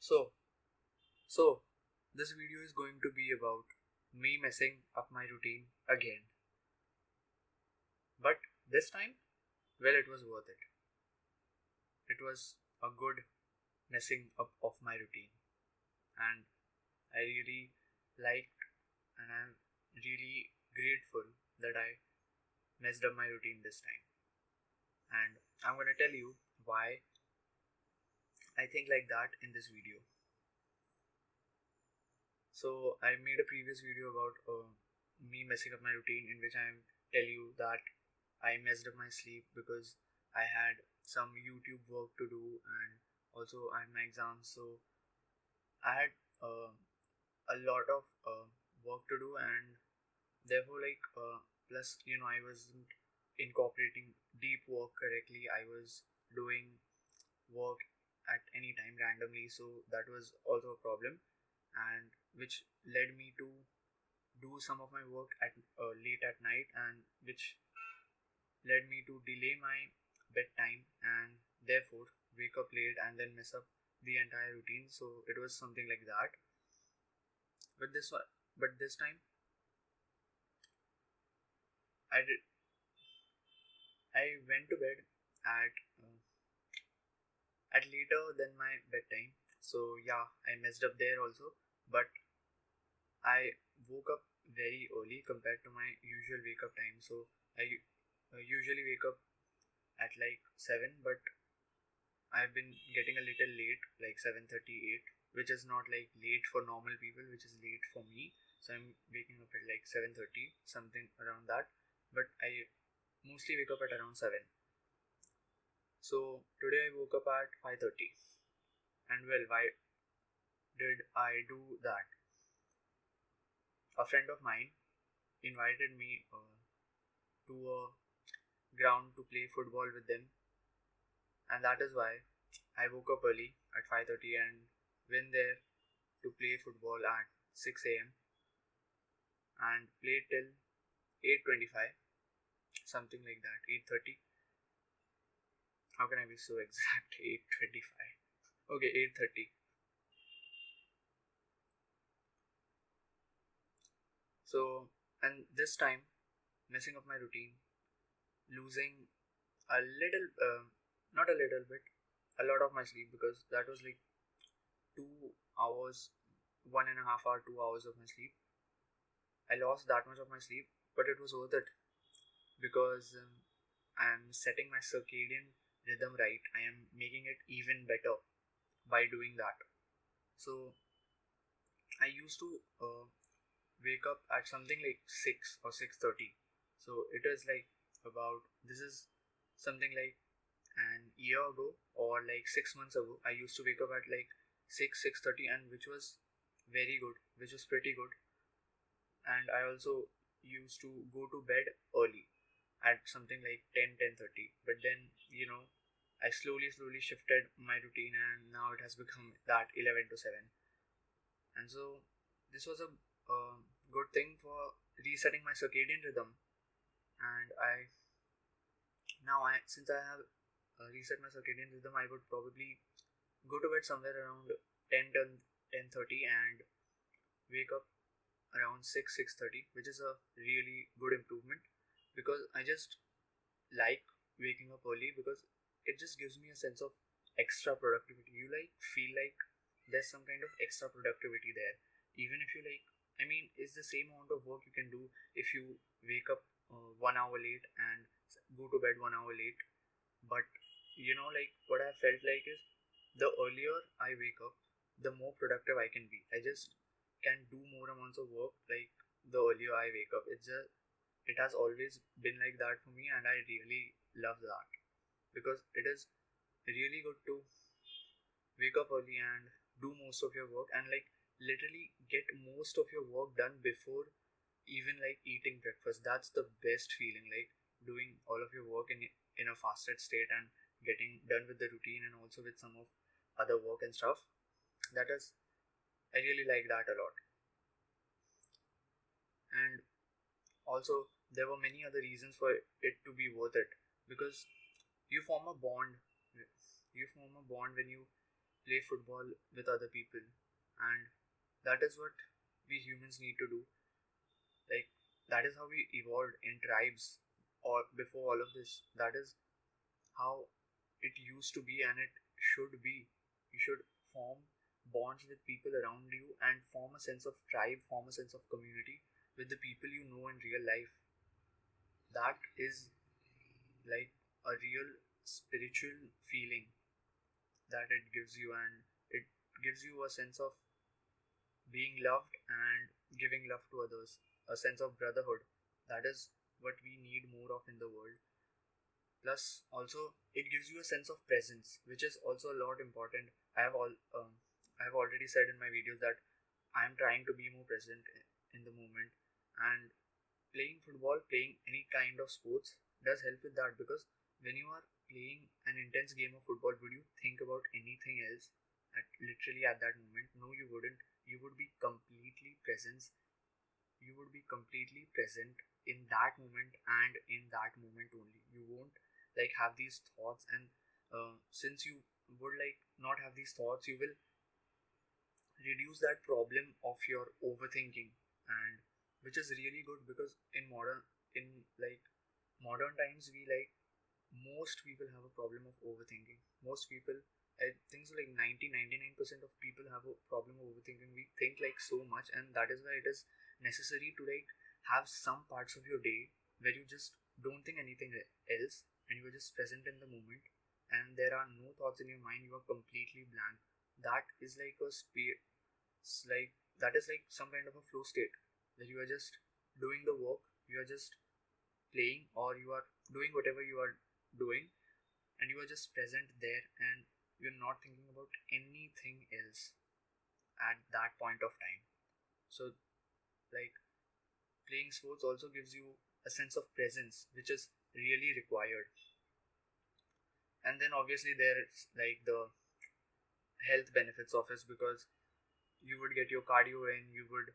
So, so this video is going to be about me messing up my routine again. But this time, well, it was worth it. It was a good messing up of my routine, and I really liked, and I'm really grateful that I messed up my routine this time. And I'm gonna tell you why I think like that in this video. So I made a previous video about me messing up my routine, in which I tell you that I messed up my sleep because I had some YouTube work to do, and also I had my exams. So I had a lot of work to do, and therefore plus I wasn't incorporating deep work correctly. I was doing work at any time randomly, so that was also a problem, and which led me to do some of my work at late at night, and which led me to delay my bedtime and therefore wake up late and then mess up the entire routine. So it was something like that. But this one, but this time I did. I went to bed at later than my bedtime. So yeah, I messed up there also. But I woke up very early compared to my usual wake up time. So I usually wake up at like 7, but I've been getting a little late, like 7:38, which is not like late for normal people, which is late for me. So I'm waking up at like 7:30, something around that. But I mostly wake up at around 7. So today I woke up at 5:30. And well, why did I do that? A friend of mine invited me to a ground to play football with them, and that is why I woke up early at 5:30 and went there to play football at 6 a.m. and played till 8:25, something like that. 8:30. How can I be so exact? 8:25. Okay, 8:30. So, and this time, messing up my routine, losing a little, not a little bit, a lot of my sleep, because that was like 2 hours, 1.5 hour, 2 hours of my sleep. I lost that much of my sleep, but it was worth it because I'm setting my circadian rhythm right. I am making it even better by doing that. So I used to wake up at something like 6 or 6:30. So it is like about, this is something like an year ago or like 6 months ago. I used to wake up at like 6:30, and which was very good, which was pretty good. And I also used to go to bed early at something like 10:30. But then I slowly shifted my routine, and now it has become that 11 to 7. And so this was a good thing for resetting my circadian rhythm. And I now I since I have reset my circadian rhythm, I would probably go to bed somewhere around 10 to 10:30 and wake up around 6:30, which is a really good improvement, because I just like waking up early because it just gives me a sense of extra productivity. You like feel like there's some kind of extra productivity there, even if you like. I mean, it's the same amount of work you can do if you wake up 1 hour late and go to bed 1 hour late. But like what I felt like is, the earlier I wake up, the more productive I can be. I just can do more amounts of work like the earlier I wake up. It has always been like that for me, and I really love that because it is really good to wake up early and do most of your work, and like literally get most of your work done before even like eating breakfast. That's the best feeling, like doing all of your work in a fasted state and getting done with the routine and also with some of other work and stuff. That is, I really like that a lot. And also, there were many other reasons for it to be worth it, because you form a bond. You form a bond when you play football with other people, and that is what we humans need to do. Like, that is how we evolved in tribes, or before all of this. That is how it used to be, and it should be. You should form bonds with people around you and form a sense of tribe, form a sense of community with the people you know in real life. That is like a real spiritual feeling that it gives you, and it gives you a sense of being loved and giving love to others, a sense of brotherhood. That is what we need more of in the world. Plus, also, it gives you a sense of presence, which is also a lot important. I have already said in my videos that I am trying to be more present in the moment, and playing football, playing any kind of sports does help with that, because when you are playing an intense game of football, would you think about anything else at that moment? No, you wouldn't. You would be completely present. You would be completely present in that moment, and in that moment only. You won't like have these thoughts, and since you would like not have these thoughts, you will reduce that problem of your overthinking, and which is really good, because in like modern times, we like most people have a problem of overthinking. Most people, I think so, like 99% of people have a problem of overthinking. We think like so much, and that is why it is necessary to like have some parts of your day where you just don't think anything else, and you are just present in the moment, and there are no thoughts in your mind. You are completely blank. That is like a like that is like some kind of a flow state where you are just doing the work, you are just playing, or you are doing whatever you are doing, and you are just present there, and you're not thinking about anything else at that point of time. So like, playing sports also gives you a sense of presence, which is really required. And then obviously there's like the health benefits of it, because you would get your cardio in, you would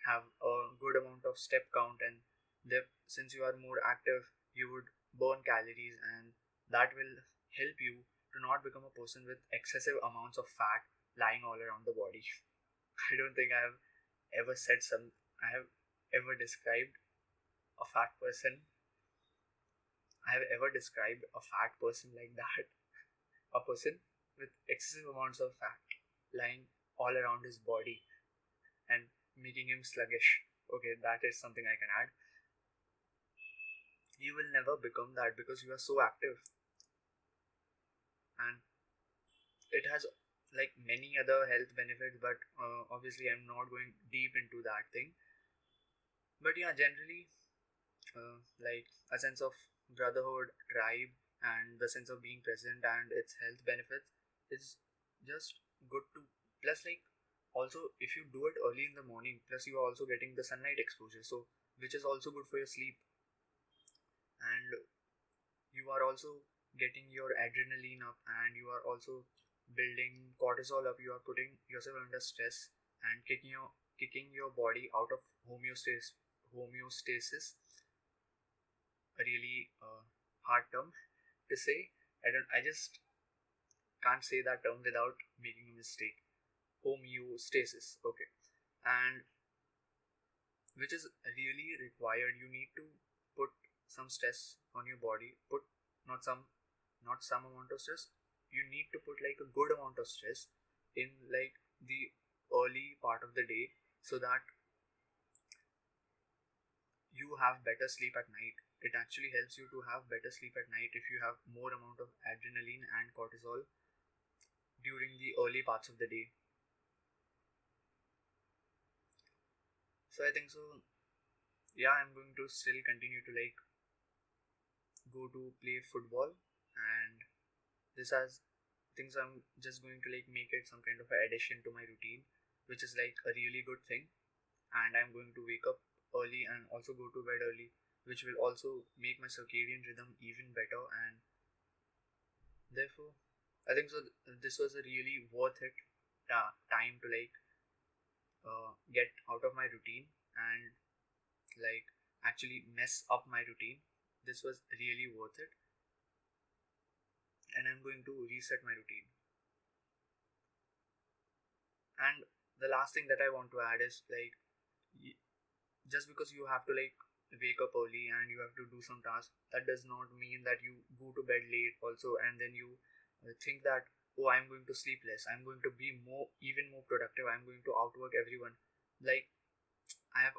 have a good amount of step count, and since you are more active, you would burn calories, and that will help you to not become a person with excessive amounts of fat lying all around the body. I don't think ever said some I have ever described a fat person I have ever described a fat person like that. A person with excessive amounts of fat lying all around his body and making him sluggish. Okay, that is something I can add. You will never become that because you are so active, and it has like many other health benefits, but obviously I'm not going deep into that thing. But yeah, generally, like a sense of brotherhood, tribe, and the sense of being present and its health benefits is just good to. Plus, like, also if you do it early in the morning, plus you are also getting the sunlight exposure, so which is also good for your sleep, and you are also getting your adrenaline up, and you are also building cortisol up. You are putting yourself under stress and kicking your body out of homeostasis. A really hard term to say. I just can't say that term without making a mistake. Homeostasis. Okay. And which is really required. You need to put some stress on your body. Put not some not some amount of stress. You need to put like a good amount of stress in like the early part of the day, so that you have better sleep at night. It actually helps you to have better sleep at night if you have more amount of adrenaline and cortisol during the early parts of the day. So I think so. Yeah, I'm going to still continue to like go to play football, and this has things I'm just going to like make it some kind of an addition to my routine, which is like a really good thing. And I'm going to wake up early and also go to bed early, which will also make my circadian rhythm even better. And therefore, I think so. This was a really worth it time to like get out of my routine and like actually mess up my routine. This was really worth it, and I'm going to reset my routine. And the last thing that I want to add is like, just because you have to like wake up early and you have to do some tasks, that does not mean that you go to bed late also, and then you think that, oh, I'm going to sleep less, I'm going to be even more productive, I'm going to outwork everyone. Like, I've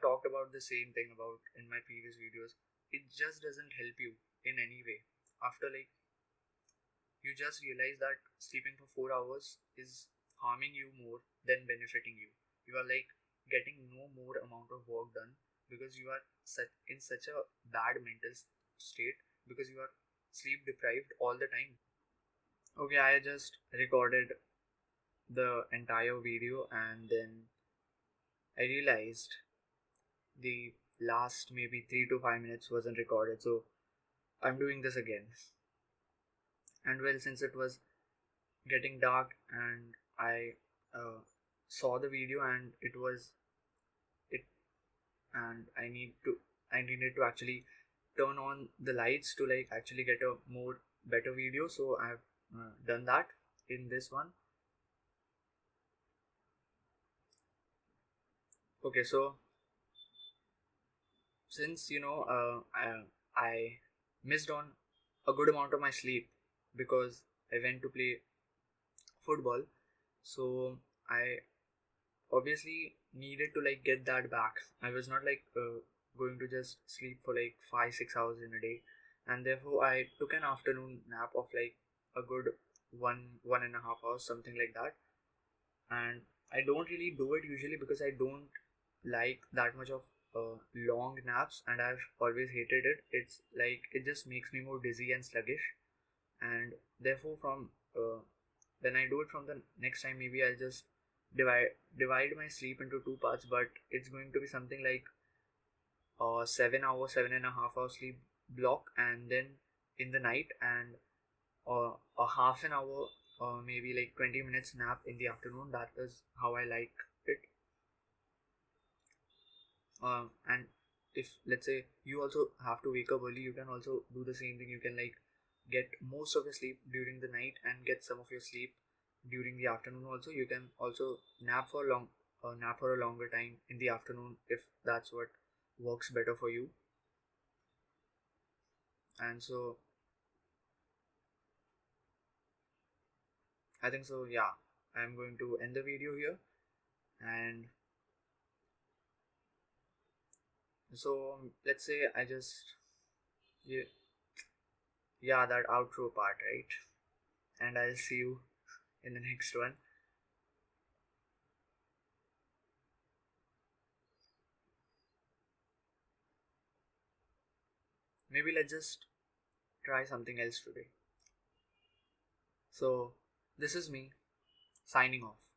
talked about the same thing about in my previous videos. It just doesn't help you in any way. After like, you just realize that sleeping for 4 hours is harming you more than benefiting you. You are like getting no more amount of work done because you are in such a bad mental state, because you are sleep deprived all the time. Okay, I just recorded the entire video and then I realized the last maybe 3 to 5 minutes wasn't recorded, so I'm doing this again. And well, since it was getting dark and I saw the video and it and I needed to actually turn on the lights to like actually get a more better video, so I've done that in this one. Okay, so since I missed on a good amount of my sleep because I went to play football, so I obviously needed to like get that back. I was not like going to just sleep for like 5-6 hours in a day, and therefore I took an afternoon nap of like a good 1.5 hours, something like that. And I don't really do it usually because I don't like that much of long naps, and I've always hated it. It's like it just makes me more dizzy and sluggish, and therefore from when I do it from the next time, maybe I'll just divide my sleep into two parts, but it's going to be something like 7.5 hour sleep block, and then in the night, and a half an hour or maybe like 20 minutes nap in the afternoon. That is how I like it. And if let's say you also have to wake up early, you can also do the same thing. You can like get most of your sleep during the night and get some of your sleep during the afternoon also. You can also nap for a longer time in the afternoon if that's what works better for you. And so I think so, yeah, I'm going to end the video here. And so let's say I just, yeah, yeah, that outro part, right? And I'll see you in the next one. Maybe let's just try something else today. So this is me signing off.